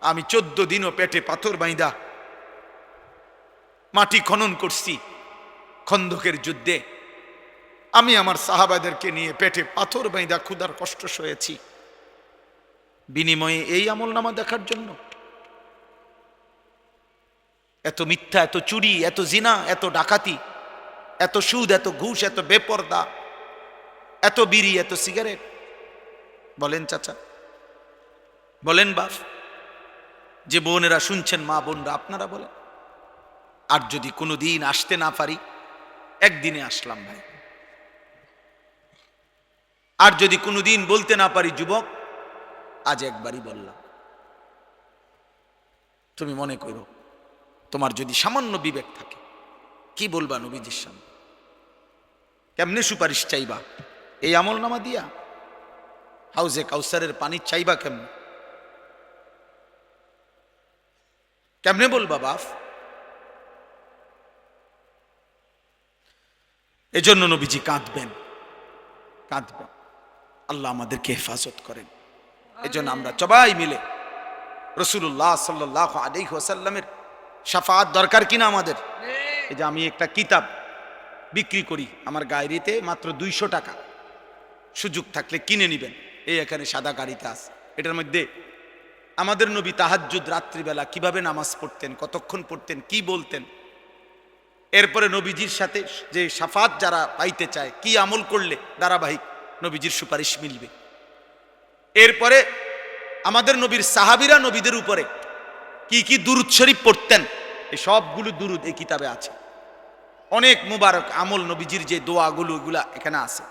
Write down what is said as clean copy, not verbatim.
আমি 14 দিনও পেটে পাথর বাইন্দা মাটি খনন করছি। খন্দকের যুদ্ধে আমি আমার সাহাবাদেরকে নিয়ে পেটে পাথর বাইন্দা ক্ষুধার কষ্ট সয়েছি, বিনিময়ে এই আমলনামা দেখার জন্য? এত মিথ্যা, এত চুরি, এত জিনা, এত ডাকাতি, এত সুদ, এত ঘুষ, এত বেপরদা, এত বিড়ি, এত সিগারেট। বলেন চাচা, বলেন বাপ, যে বোনেরা শুনছেন, মা বোনরা, আপনারা বলেন। আর যদি কোনোদিন আসতে না পারি, একদিনে আসলাম ভাই। আর যদি কোনোদিন বলতে না পারি, যুবক, আজ একবারই বললাম। তুমি মনে করো, তোমার যদি সামান্য বিবেক থাকে, কি বলবা নবীজির সামনে? কেমনে সুপারিশ চাইবা? এই আমলনামা দিয়া? হাউজে কাউসারের পানি চাইবা কেমনে? কেমনে বলবা বাপ? এজন্য নবীজি কাঁদবেন, কাঁদবেন। আল্লাহ আমাদেরকে হেফাজত করেন। এজন্য আমরা সবাই মিলে রাসূলুল্লাহ সাল্লাল্লাহু আলাইহি ওয়াসাল্লামের শাফাআত দরকার কিনা আমাদের? এই যে আমি একটা কিতাব বিক্রি করি আমার গাড়িতে মাত্র 200 টাকা, সুযোগ থাকলে কিনে নিবেন। এই এখানে সাদা গাড়িতে আছে। এটার মধ্যে আমাদের নবী তাহাজ্জুদ রাত্রিবেলা কিভাবে নামাজ পড়তেন, কতক্ষণ পড়তেন, কি বলতেন, এরপরে নবীজির সাথে যে শাফাত যারা পাইতে চায়, কি আমল করলে ধারাবাহিক নবীজির সুপারিশ মিলবে। এরপরে আমাদের নবীর সাহাবীরা নবীদের উপরে কি কি দুরূদ শরীফ পড়তেন, এই সবগুলো দুরূদ এই কিতাবে আছে। অনেক মুবারক আমল নবীজির যে দোয়াগুলো, এগুলা এখানে আছে।